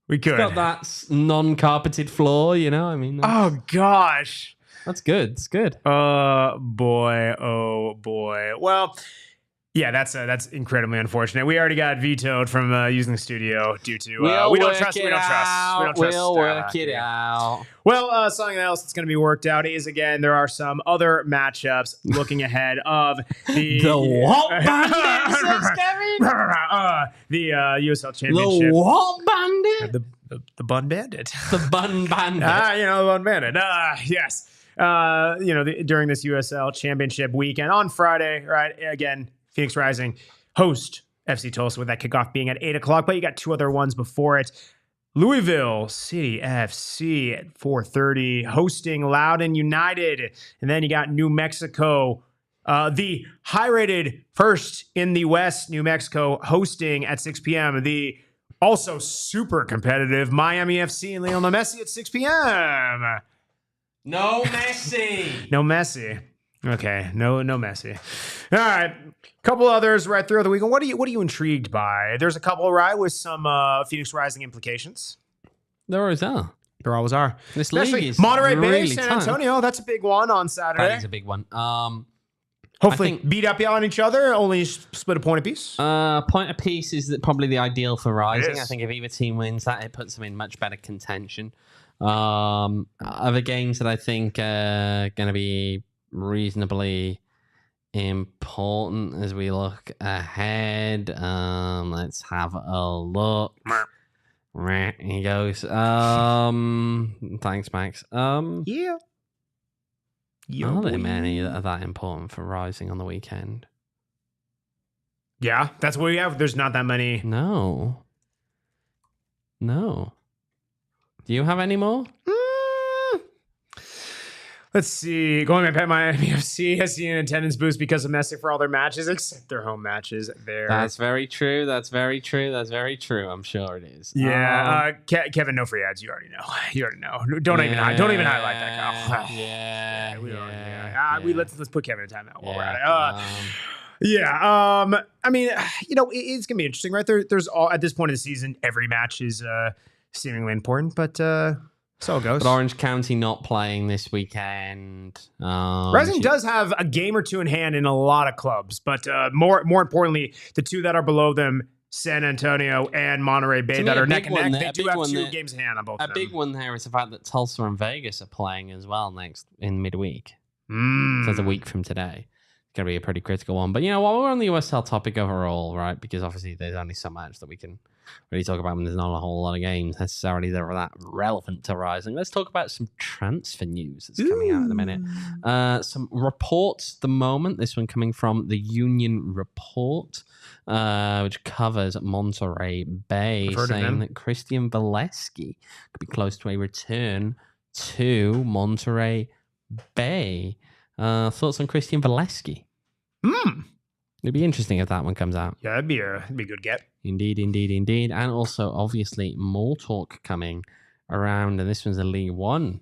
It's got that non-carpeted floor, Oh, gosh. That's good. It's good. Oh, boy. Well, yeah, that's incredibly unfortunate. We already got vetoed from using the studio due to... we don't trust. We'll work it out. Well, something else that's going to be worked out is, again, there are some other matchups looking ahead of the... The what bandit, Kevin? The USL Championship. The what bandit? The Bun Bandit. The Bun Bandit. The Bun Bandit. Yes. During this USL Championship weekend on Friday, right? Again, Phoenix Rising host FC Tulsa with that kickoff being at 8 o'clock, but you got 2 other ones before it. Louisville City FC at 4:30 hosting Loudoun United. And then you got New Mexico, the high-rated first in the West, New Mexico, hosting at 6 p.m. The also super competitive Miami FC and Lionel Messi at 6 p.m. No Messi. No Messi. Okay, no Messi. All right, couple others right throughout the weekend. What are you intrigued by? There's a couple right with some Phoenix Rising implications. There always are. There always are. This league is Monterey really Bay, San Antonio. That's a big one on Saturday. That is a big one. Hopefully, beat up on each other. Only split a point apiece. Point apiece is probably the ideal for Rising. It is. I think if either team wins that, it puts them in much better contention. Other games that I think are going to be reasonably important as we look ahead. Let's have a look. He goes. Thanks, Max. Yeah. Are there many that are that important for Rising on the weekend? Yeah, that's what we have. There's not that many. No. Do you have any more? Let's see. Going to Miami FC has seen an attendance boost because of Messi for all their matches, except their home matches. That's very true. I'm sure it is. Yeah. Kevin, no free ads. You already know. Don't even highlight that, Kyle. Let's put Kevin in timeout while we're at it. I mean, it's gonna be interesting, right? There's all at this point of the season, every match is seemingly important, but so it goes. But Orange County not playing this weekend. Rising does have a game or two in hand in a lot of clubs, but more importantly, the two that are below them, San Antonio and Monterey Bay, that are neck and neck. They do have 2 games in hand on both of them. A big one there is the fact that Tulsa and Vegas are playing as well next in midweek. So it's a week from today. It's going to be a pretty critical one. But, while we're on the USL topic overall, right, because obviously there's only so much that we can really talk about when there's not a whole lot of games necessarily that are that relevant to Rising. Let's talk about some transfer news that's coming out in a minute. Some reports at the moment. This one coming from the Union Report, which covers Monterey Bay, saying that Christian Valesky could be close to a return to Monterey Bay. Thoughts on Christian Valesky? It'd be interesting if that one comes out. Yeah, it'd be a good get. Indeed. And also, obviously, more talk coming around, and this one's a League One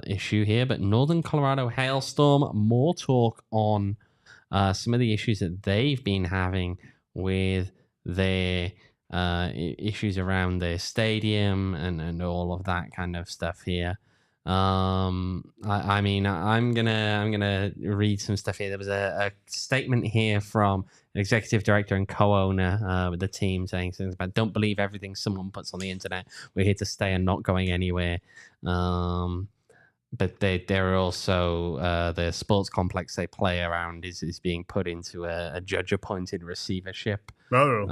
issue here, but Northern Colorado Hailstorm, more talk on some of the issues that they've been having with their issues around their stadium and all of that kind of stuff here. I'm gonna read some stuff here. There was a statement here from an executive director and co-owner with the team saying things about don't believe everything someone puts on the internet. We're here to stay and not going anywhere. But they're also the sports complex they play around is being put into a judge-appointed receivership. Oh,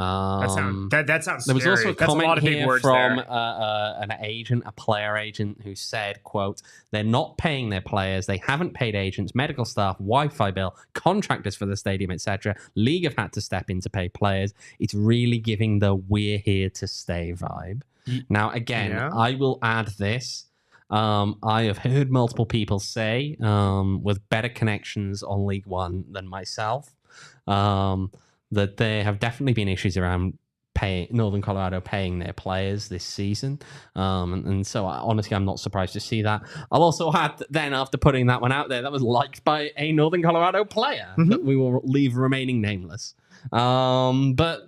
that sounds. There was scary. also a That's comment a lot of big here words from there. a player agent, who said, "quote They're not paying their players. They haven't paid agents, medical staff, Wi-Fi bill, contractors for the stadium, etc. League have had to step in to pay players. It's really giving the we're here to stay vibe." Now, again, I will add this. I have heard multiple people say, with better connections on League One than myself, that there have definitely been issues around Northern Colorado paying their players this season. And so, honestly, I'm not surprised to see that. I'll also add that then, after putting that one out there, that was liked by a Northern Colorado player that we will leave remaining nameless. But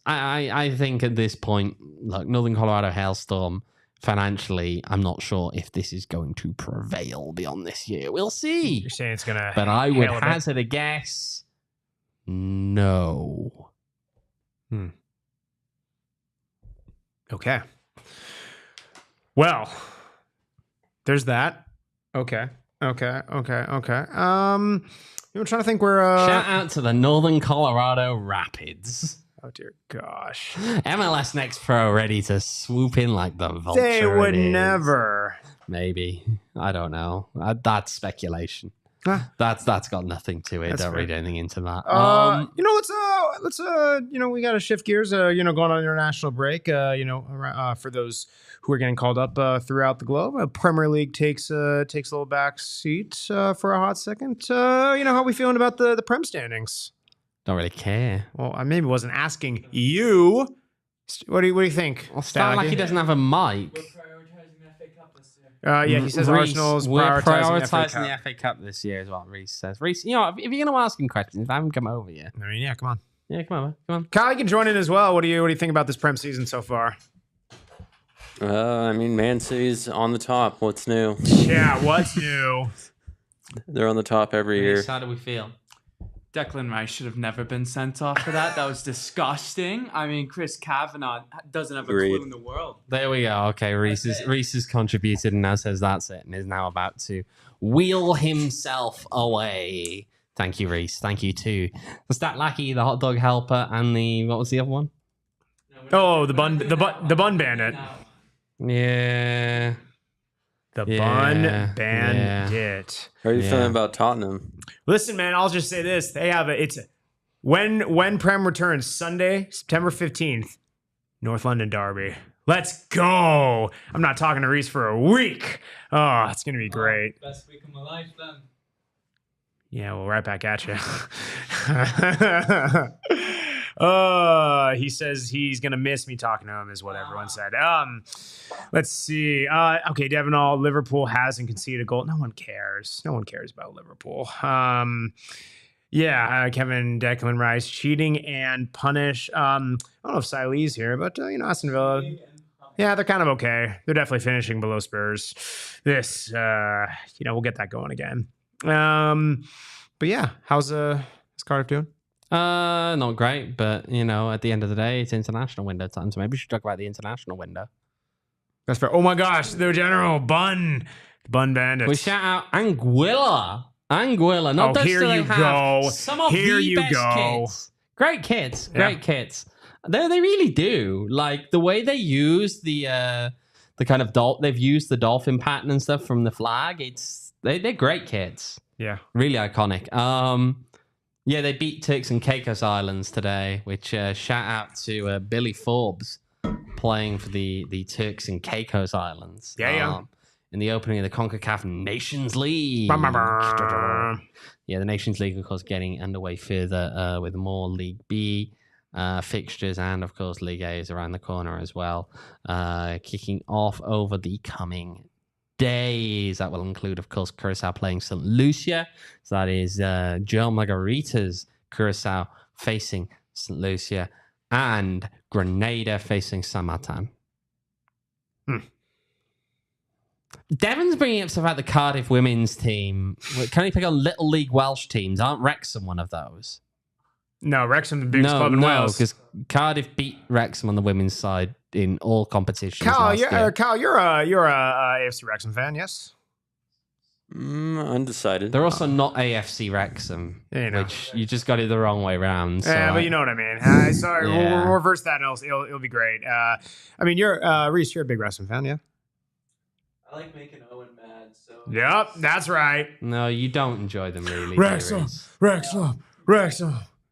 I think at this point, look, Northern Colorado Hailstorm, financially, I'm not sure if this is going to prevail beyond this year. We'll see. You're saying it's gonna, but I would hazard a guess. No. Okay. Well, there's that. Okay. I'm trying to think where. Shout out to the Northern Colorado Rapids. Oh dear gosh. MLS Next Pro ready to swoop in like the vulture. They would never. Maybe. I don't know. That's speculation. That's got nothing to it. Don't read anything into that. Let's we got to shift gears. Going on international break. For those who are getting called up throughout the globe, Premier League takes a little back seat for a hot second. How are we feeling about the Prem standings? Don't really care. Well, I maybe wasn't asking you. What do you think? Well, Starlacky doesn't have a mic. We're prioritizing the FA Cup this year. He says Reece, Arsenal's we're prioritizing the FA Cup this year, is what Reece says. Reece, if you're going to ask him questions, I haven't come over yet. I mean, yeah, come on. Yeah, come on, man. Come on. Kyle, you can join in as well. What do you think about this Prem season so far? Man City's on the top. What's new? Yeah, what's new? They're on the top every year. How do we feel? Declan Rice should have never been sent off for that. That was disgusting. I mean, Chris Kavanagh doesn't have a clue in the world. There we go. Okay, Reece has contributed and now says that's it and is now about to wheel himself away. Thank you, Reece. Thank you too. The Stat Lackey, the Hot Dog Helper, and what was the other one? The Bun Bandit. Yeah. The Bun Bandit. How are you feeling about Tottenham? Listen, man, I'll just say this. They have when Prem returns Sunday, September 15th, North London Derby. Let's go. I'm not talking to Reece for a week. Oh, it's going to be great. Best week of my life, then. Yeah, well, right back at you. He says he's gonna miss me talking to him, is what everyone said. Let's see. Okay, Devon, Liverpool hasn't conceded a goal. No one cares. No one cares about Liverpool. Kevin Declan Rice cheating and punish. I don't know if Sile's here, but Aston Villa. Yeah, they're kind of okay. They're definitely finishing below Spurs. This, we'll get that going again. But yeah, how's Cardiff doing? Not great, but at the end of the day, it's international window time, so maybe we should talk about the international window. That's fair. Oh my gosh, the general Bun Bandits. We shout out Anguilla. Not just here do they you have go. Some of Here the you best go. kits. Great kits. They really do. Like the way they use the kind of they've used the dolphin pattern and stuff from the flag. They're great kits. Yeah, really iconic. They beat Turks and Caicos Islands today, which shout out to Billy Forbes playing for the Turks and Caicos Islands. In the opening of the CONCACAF Nations League. The Nations League, of course, getting underway further with more League B fixtures, and of course League A is around the corner as well, kicking off over the coming days. That will include, of course, Curacao playing St. Lucia. So that is Jearl Margaritha's Curacao facing St. Lucia, and Grenada facing San Martin. Devon's bringing up stuff about the Cardiff women's team. Can he pick on Little League Welsh teams? Aren't Wrexham one of those? No, Wrexham the biggest club in Wales. because Cardiff beat Wrexham on the women's side in all competitions. Kyle, you're a AFC Wrexham fan, yes? Undecided. They're also not AFC Wrexham, which you just got it the wrong way around. So but you know what I mean. Sorry, we'll reverse that, and it'll be great. You're Reece. You're a big Wrexham fan, yeah? I like making Owen mad. So. Yep, that's right. No, you don't enjoy them really. Wrexham.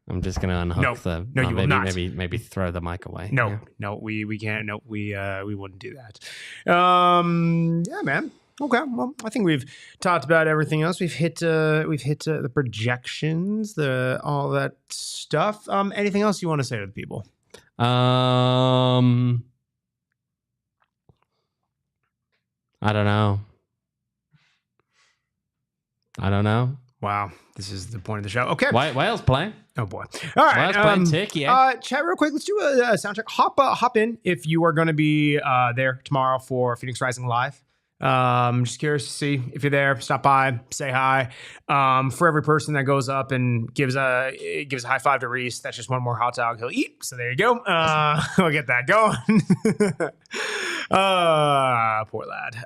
I'm just gonna unhook No, you will not. Maybe throw the mic away. No, we can't. No, we wouldn't do that. Yeah, man. Okay, well, I think we've talked about everything else. We've hit the projections, all that stuff. Anything else you want to say to the people? I don't know. Wow, this is the point of the show. Okay, Wales playing. Oh boy! All right, Wales playing Turkey. Chat real quick. Let's do a sound check. Hop in if you are going to be there tomorrow for Phoenix Rising Live. Just curious to see if you're there. Stop by, say hi. For every person that goes up and gives a high five to Reece, that's just one more hot dog he'll eat. So there you go. We'll get that going. Poor lad.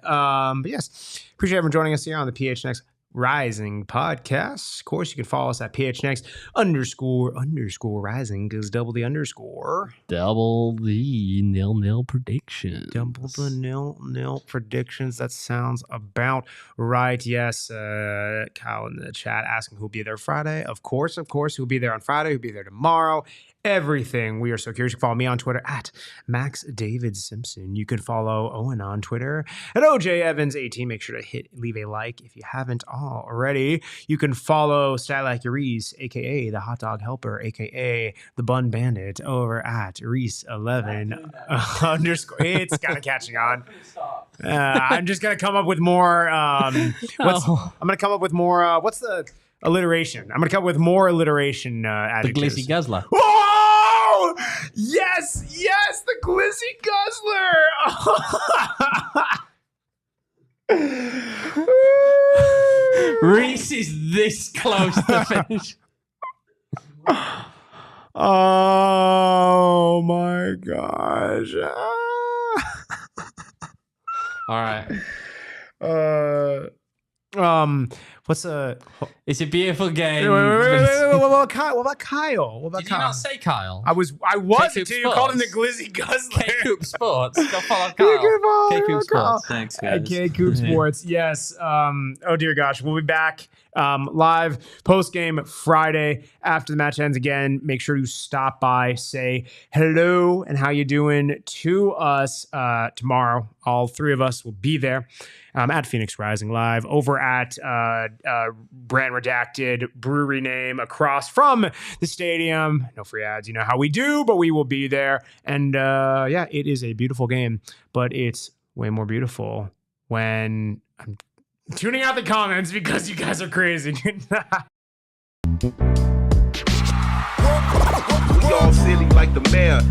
But yes, appreciate everyone joining us here on the PHNX Rising podcast. Of course, you can follow us at PHNX__rising, because double the underscore. Double the nil predictions. Double the nil predictions. That sounds about right. Yes. Kyle in the chat asking who'll be there Friday. Of course, who'll be there on Friday, who'll be there tomorrow. everything. We are so curious. You can follow me on Twitter at Max David Simpson. You can follow Owen on Twitter at OJ Evans 18. Make sure to leave a like if you haven't already. You can follow Stylac Reese, aka the Hot Dog Helper, aka the Bun Bandit, over at Reese11 _ It's kind of catching on. I'm just gonna come up with more. I'm gonna come up with more. What's the alliteration? I'm gonna come up with more alliteration adjectives. The Glizzy Guzzler. Oh yes, the Glizzy Guzzler. Reese is this close to finish. Oh my gosh. All right. It's a beautiful game. Wait. What about Kyle? Did you not say Kyle? I was until you called him the Glizzy Guzzler. K-Coop Sports. Go follow Kyle. K-Coop Sports. Thanks, guys. K-Coop Sports. Yes. Oh dear gosh. We'll be back live post-game Friday after the match ends again. Make sure to stop by, say hello and how you doing to us tomorrow. All three of us will be there at Phoenix Rising Live over at brand redacted brewery name across from the stadium. No free ads. You know how we do, but we will be there. And yeah, it is a beautiful game, but it's way more beautiful when I'm tuning out the comments because you guys are crazy. We all silly like the mayor.